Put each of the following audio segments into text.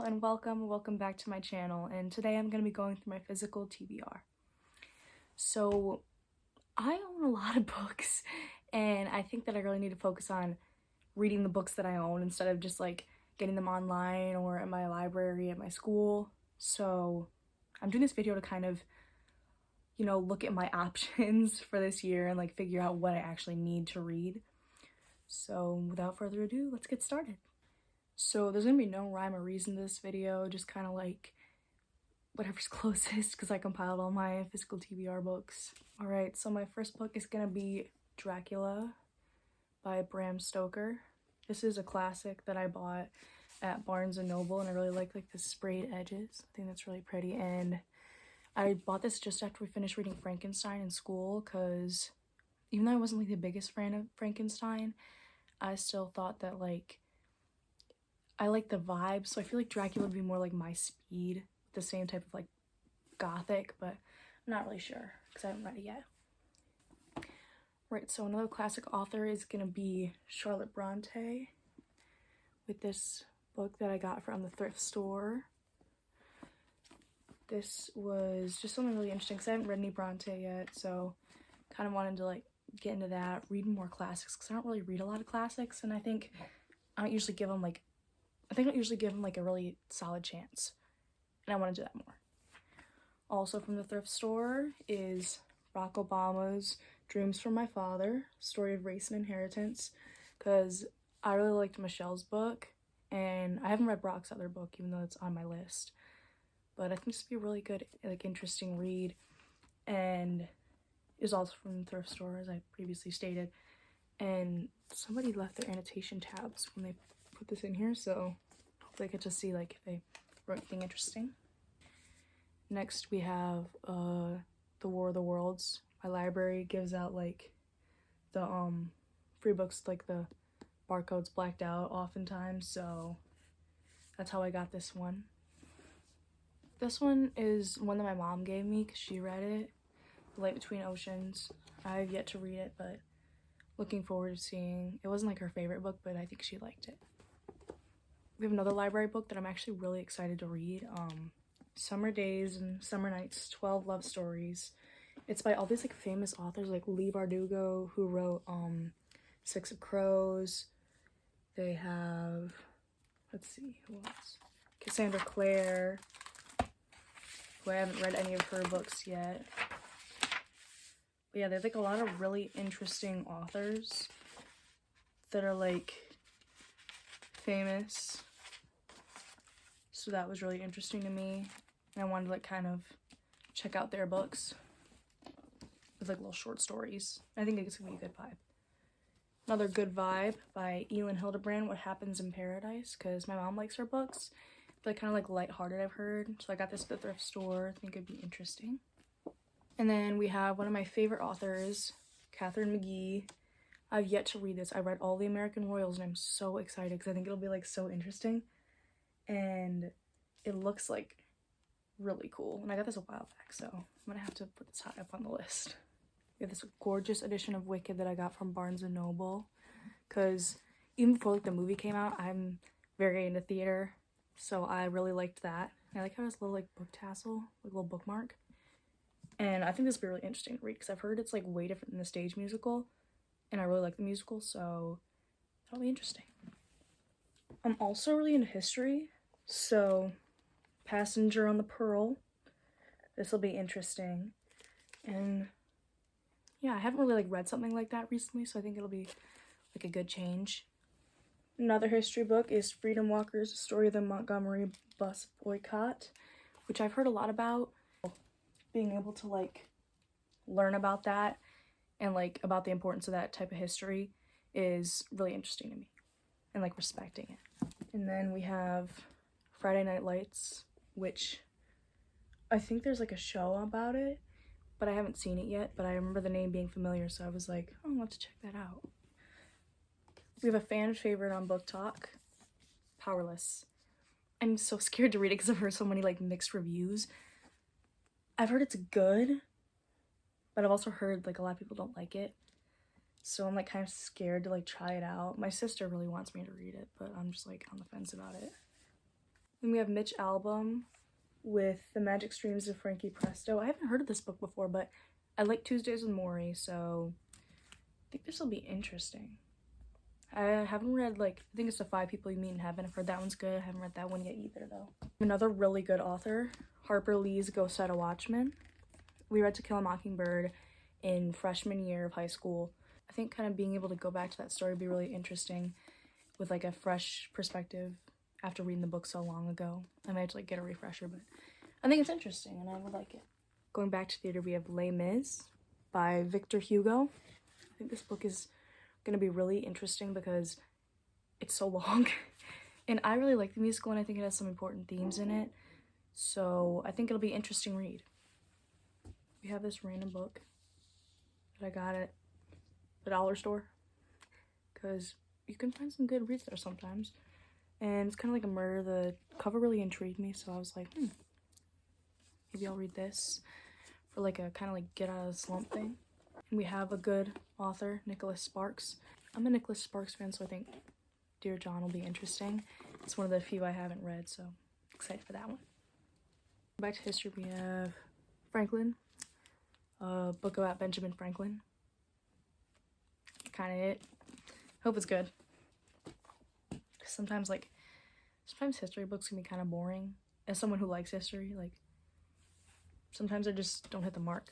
and welcome back to my channel, and today I'm going to be going through my physical TBR. So I own a lot of books, and I think that I really need to focus on reading the books that I own instead of just like getting them online or at my library at my school. So I'm doing this video to kind of, look at my options for this year and like figure out what I actually need to read. So without further ado, let's get started. So there's gonna be no rhyme or reason to this video, just kind of like whatever's closest because I compiled all my physical TBR books. Alright, so my first book is gonna be Dracula by Bram Stoker. This is a classic that I bought at Barnes & Noble, and I really like the sprayed edges. I think that's really pretty, and I bought this just after we finished reading Frankenstein in school because even though I wasn't like the biggest fan of Frankenstein, I still thought that I like the vibe, so I feel like Dracula would be more like my speed, the same type of like gothic, but I'm not really sure because I haven't read it yet. Right, so another classic author is gonna be Charlotte Bronte with this book that I got from the thrift store. This was just something really interesting because I haven't read any Bronte yet, so kind of wanted to like get into that, read more classics because I don't really read a lot of classics, and I think I don't usually give them like a really solid chance, and I want to do that more. Also from the thrift store is Barack Obama's Dreams from My Father, Story of Race and Inheritance, because I really liked Michelle's book, and I haven't read Barack's other book even though it's on my list, but I think this would be a really good, interesting read, and is also from the thrift store as I previously stated, and somebody left their annotation tabs when they put this in here, so hopefully I get to see if they wrote anything interesting. Next we have The War of the Worlds. My library gives out the free books, the barcode's blacked out oftentimes, so that's how I got this one. This one is one that my mom gave me because she read it, The Light Between Oceans. I've yet to read it, but looking forward to seeing. It wasn't her favorite book, but I think she liked it. We have another library book that I'm actually really excited to read. Summer Days and Summer Nights, 12 Love Stories. It's by all these famous authors like Leigh Bardugo, who wrote Six of Crows. They have, let's see, who else? Cassandra Clare, who I haven't read any of her books yet. But yeah, there's a lot of really interesting authors that are famous, so that was really interesting to me, and I wanted to kind of check out their books with little short stories. I think it's gonna be a good vibe. Another good vibe by Elin Hildebrand, What Happens in Paradise, because my mom likes her books. They're kind of lighthearted, I've heard, so I got this at the thrift store. I think it'd be interesting. And then we have one of my favorite authors, Catherine McGee. I've yet to read this. I read all the American Royals, and I'm so excited because I think it'll be so interesting, and it looks really cool. And I got this a while back, so I'm gonna have to put this high up on the list. We have this gorgeous edition of Wicked that I got from Barnes & Noble, because even before the movie came out, I'm very into theater, so I really liked that. And I like how it has a little book tassel, little bookmark, and I think this will be really interesting to read because I've heard it's way different than the stage musical, and I really like the musical, so that'll be interesting. I'm also really into history, so Passenger on the Pearl, this will be interesting. And yeah, I haven't really read something like that recently, so I think it'll be a good change. Another history book is Freedom Walkers, A Story of the Montgomery Bus Boycott, which I've heard a lot about. Being able to learn about that and about the importance of that type of history is really interesting to me, and respecting it. And then we have Friday Night Lights, which I think there's a show about it, but I haven't seen it yet, but I remember the name being familiar, so I was oh, I'll have to check that out. We have a fan favorite on Book Talk, Powerless. I'm so scared to read it because I've heard so many mixed reviews. I've heard it's good, but I've also heard a lot of people don't like it, so I'm kind of scared to try it out. My sister really wants me to read it, but I'm just on the fence about it. Then we have Mitch Albom with The Magic Streams of Frankie Presto. I haven't heard of this book before, but I like Tuesdays with Morrie, so I think this will be interesting. I haven't read, like, I think it's The 5 People You Meet in Heaven. I've heard that one's good. I haven't read that one yet either, though. Another really good author, Harper Lee's Go Set a Watchman. We read To Kill a Mockingbird in freshman year of high school. I think kind of being able to go back to that story would be really interesting with, like, a fresh perspective after reading the book so long ago. I might have to, like, get a refresher, but I think it's interesting, and I would like it. Going back to theater, we have Les Mis by Victor Hugo. I think this book is going to be really interesting because it's so long. And I really like the musical, and I think it has some important themes in it. So I think it'll be an interesting read. We have this random book that I got at the dollar store because you can find some good reads there sometimes. And it's kind of like a murder. The cover really intrigued me, so I was like, maybe I'll read this for like a kind of like get out of the slump thing. And we have a good author, Nicholas Sparks. I'm a Nicholas Sparks fan, so I think Dear John will be interesting. It's one of the few I haven't read, so excited for that one. Back to history, we have Franklin, a book about Benjamin Franklin. Kind of it. Hope it's good. Sometimes history books can be kind of boring. As someone who likes history, like, sometimes I just don't hit the mark.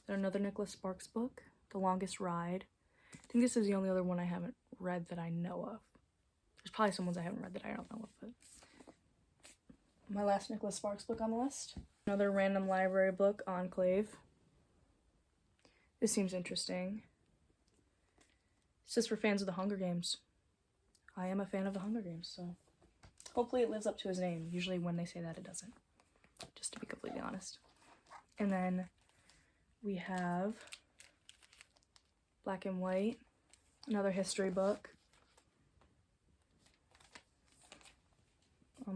Then another Nicholas Sparks book, The Longest Ride. I think this is the only other one I haven't read that I know of. There's probably some ones I haven't read that I don't know of, but my last Nicholas Sparks book on the list. Another random library book, Enclave. This seems interesting. It's just for fans of the Hunger Games. I am a fan of the Hunger Games, so hopefully it lives up to his name. Usually when they say that, it doesn't. Just to be completely honest. And then we have Black and White, another history book.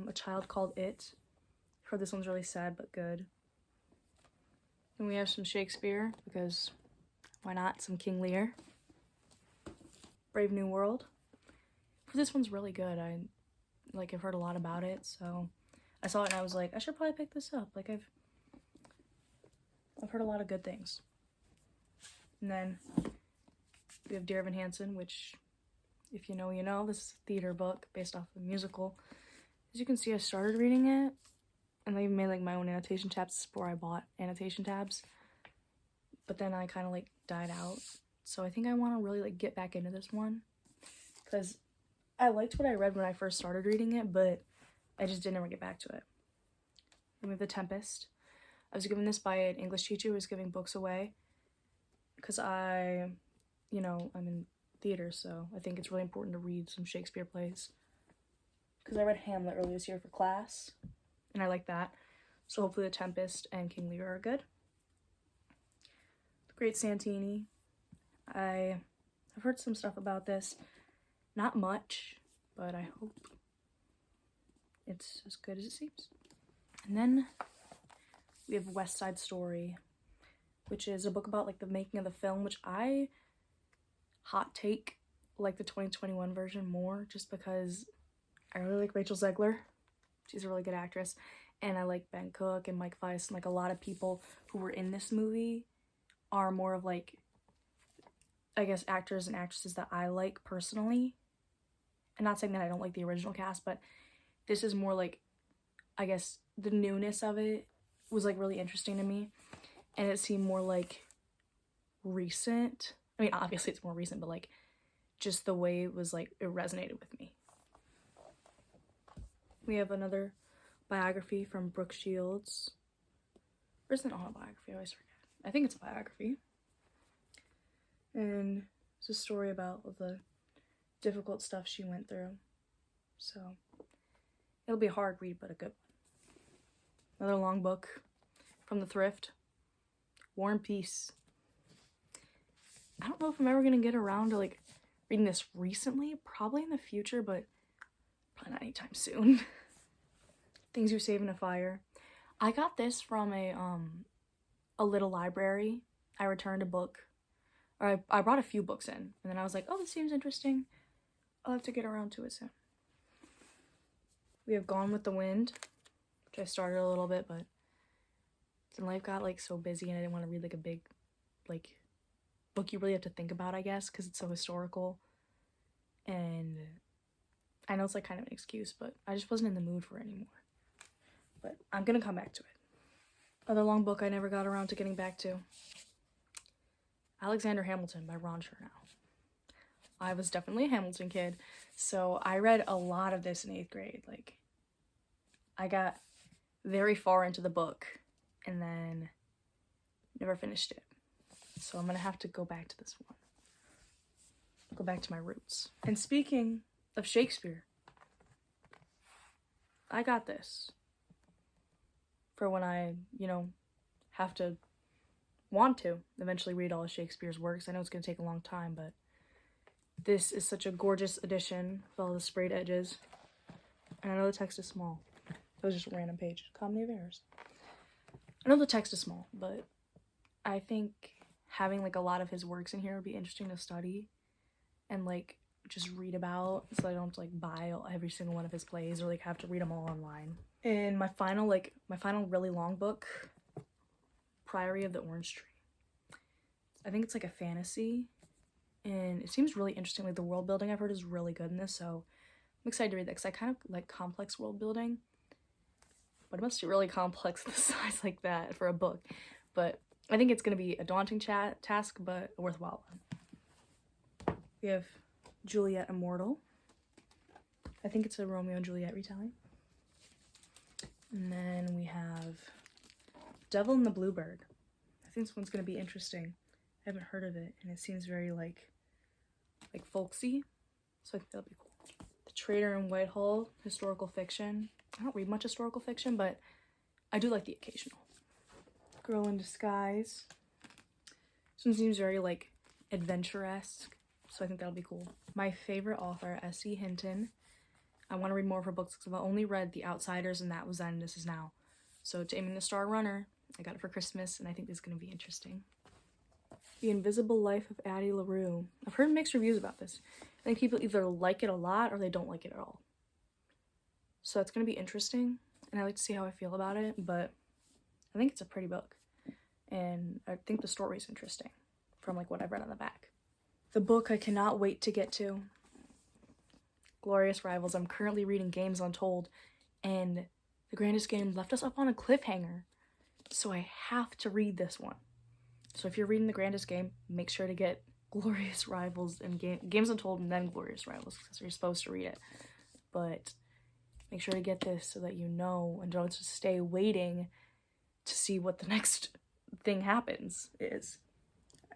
A Child Called It. I've heard this one's really sad but good. Then we have some Shakespeare, because why not? Some King Lear. Brave New World. This one's really good. I've heard a lot about it, so I saw it and I was like, I should probably pick this up. Like, I've heard a lot of good things. And then we have Dear Evan Hansen, which, if you know, you know. This is a theater book based off of a musical. As you can see, I started reading it, and I even made, like, my own annotation tabs before I bought annotation tabs. But then I kind of, like, died out. So I think I want to really, like, get back into this one. Because I liked what I read when I first started reading it, but I just didn't ever get back to it. Then we have The Tempest. I was given this by an English teacher who was giving books away. Because I'm in theater, so I think it's really important to read some Shakespeare plays. Because I read Hamlet earlier this year for class, and I like that. So hopefully The Tempest and King Lear are good. The Great Santini. I've heard some stuff about this. Not much, but I hope it's as good as it seems. And then we have West Side Story, which is a book about, like, the making of the film, which I hot take like the 2021 version more, just because I really like Rachel Zegler. She's a really good actress. And I like Ben Cook and Mike Weiss, and, like, a lot of people who were in this movie are more of, like, I guess, actors and actresses that I like personally. I'm not saying that I don't like the original cast, but this is more, like, I guess the newness of it was, like, really interesting to me. And it seemed more, like, recent. I mean, obviously it's more recent, but, like, just the way it was, like, it resonated with me. We have another biography from Brooke Shields. Or is it an autobiography? I always forget. I think it's a biography. And it's a story about the difficult stuff she went through. So it'll be a hard read, but a good one. Another long book from the thrift. War and Peace. I don't know if I'm ever going to get around to, like, reading this recently. Probably in the future, but probably not anytime soon. Things You Save in a Fire. I got this from a little library. I returned a book. Or I brought a few books in, and then I was like, oh, this seems interesting. I'll have to get around to it soon. We have Gone with the Wind, which I started a little bit, but then life got like so busy and I didn't want to read like a big like book you really have to think about, I guess, because it's so historical. And I know it's like kind of an excuse, but I just wasn't in the mood for it anymore. But I'm gonna come back to it. Other long book I never got around to getting back to. Alexander Hamilton by Ron Chernow. I was definitely a Hamilton kid, so I read a lot of this in 8th grade. Like, I got very far into the book and then never finished it. So I'm gonna have to go back to this one. Go back to my roots. And speaking of Shakespeare, I got this for when I, have to want to eventually read all of Shakespeare's works. I know it's gonna take a long time, but this is such a gorgeous edition with all the sprayed edges. And I know the text is small. That was just a random page. Comedy of Errors. I know the text is small, but I think having like a lot of his works in here would be interesting to study and like just read about, so I don't have to like buy every single one of his plays or like have to read them all online. And my final really long book, Priory of the Orange Tree. I think it's like a fantasy, and it seems really interesting. Like the world building I've heard is really good in this, so I'm excited to read that because I kind of like complex world building, but it must be really complex in the size like that for a book. But I think it's going to be a daunting task, but a worthwhile one. We have Juliet Immortal. I think it's a Romeo and Juliet retelling. And then we have Devil and the Bluebird. I think this one's going to be interesting. I haven't heard of it, and it seems very like folksy, so I think that'll be cool. The Traitor in Whitehall, historical fiction. I don't read much historical fiction, but I do like the occasional. Girl in Disguise. This one seems very like adventure-esque, so I think that'll be cool. My favorite author, S.E. Hinton. I want to read more of her books because I've only read The Outsiders, and that was then, this is now. So To Aiming the Star Runner, I got it for Christmas, and I think this is going to be interesting. The Invisible Life of Addie LaRue. I've heard mixed reviews about this. I think people either like it a lot or they don't like it at all. So that's going to be interesting, and I like to see how I feel about it, but I think it's a pretty book. And I think the story's interesting from like what I've read on the back. The book I cannot wait to get to. Glorious Rivals. I'm currently reading Games Untold, and The Grandest Game left us up on a cliffhanger, so I have to read this one. So if you're reading The Grandest Game, make sure to get Glorious Rivals and Games Untold and then Glorious Rivals, because you're supposed to read it. But make sure to get this so that you know and don't just stay waiting to see what the next thing happens is.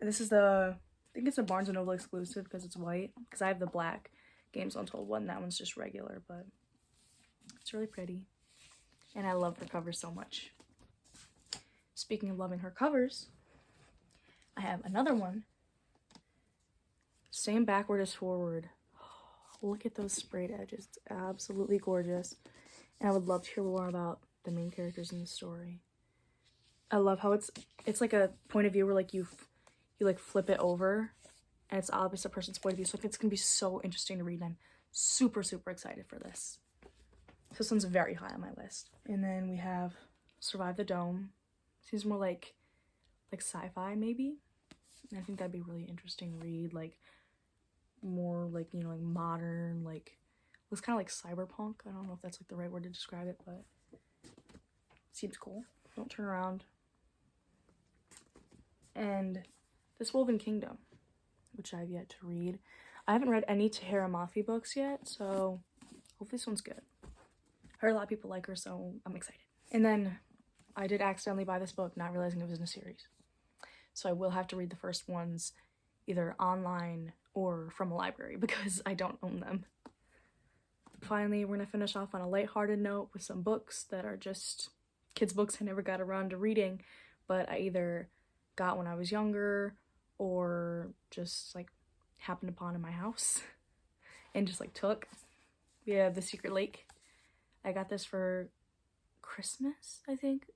This is I think it's a Barnes & Noble exclusive because it's white, because I have the black Games Untold one. That one's just regular, but it's really pretty. And I love her cover so much. Speaking of loving her covers, I have another one. Same backward as forward. Oh, look at those sprayed edges. It's absolutely gorgeous. And I would love to hear more about the main characters in the story. I love how it's like a point of view where like you like flip it over and it's the opposite person's point of view. So it's gonna be so interesting to read, and I'm super, super excited for this. This one's very high on my list. And then we have Survive the Dome. Seems more like sci-fi maybe. And I think that'd be really interesting to read, like more like, like modern, like looks kind of like cyberpunk. I don't know if that's like the right word to describe it, but it seems cool. Don't Turn Around. And This Woven Kingdom, which I've yet to read. I haven't read any Tahira Mafi books yet, so hopefully this one's good. Heard a lot of people like her, so I'm excited. And then I did accidentally buy this book, not realizing it was in a series. So I will have to read the first ones either online or from a library because I don't own them. Finally, we're gonna finish off on a lighthearted note with some books that are just kids' books I never got around to reading, but I either got when I was younger or just like happened upon in my house and just like took. We have The Secret Lake. I got this for Christmas, I think,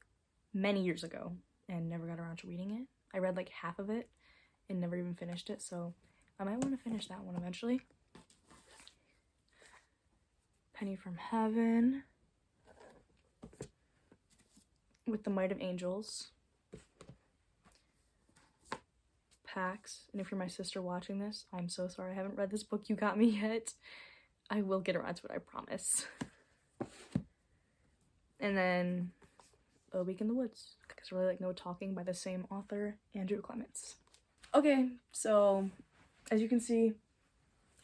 many years ago and never got around to reading it. I read like half of it and never even finished it, so I might want to finish that one eventually. Penny from Heaven with the Might of Angels. Pax, and if you're my sister watching this, I'm so sorry I haven't read this book you got me yet. I will get around to it, I promise. And then A Week in the Woods, because I really like No Talking by the same author, Andrew Clements. Okay, so as you can see,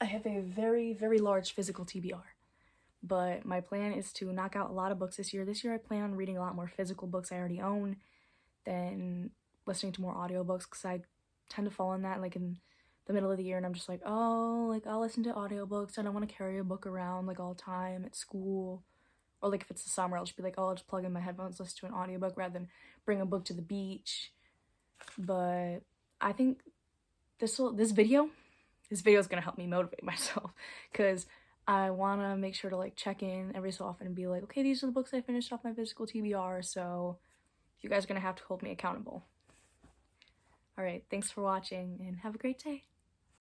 I have a very, very large physical TBR, but my plan is to knock out a lot of books this year. This year I plan on reading a lot more physical books I already own than listening to more audiobooks, because I tend to fall in that like in the middle of the year and I'm just like, oh, like I'll listen to audiobooks. I don't want to carry a book around like all the time at school. Or like if it's the summer, I'll just be like, oh, I'll just plug in my headphones, listen to an audiobook rather than bring a book to the beach. But I think this video is gonna help me motivate myself, because I want to make sure to like check in every so often and be like, okay, these are the books I finished off my physical TBR, so you guys are gonna have to hold me accountable. All right, thanks for watching and have a great day.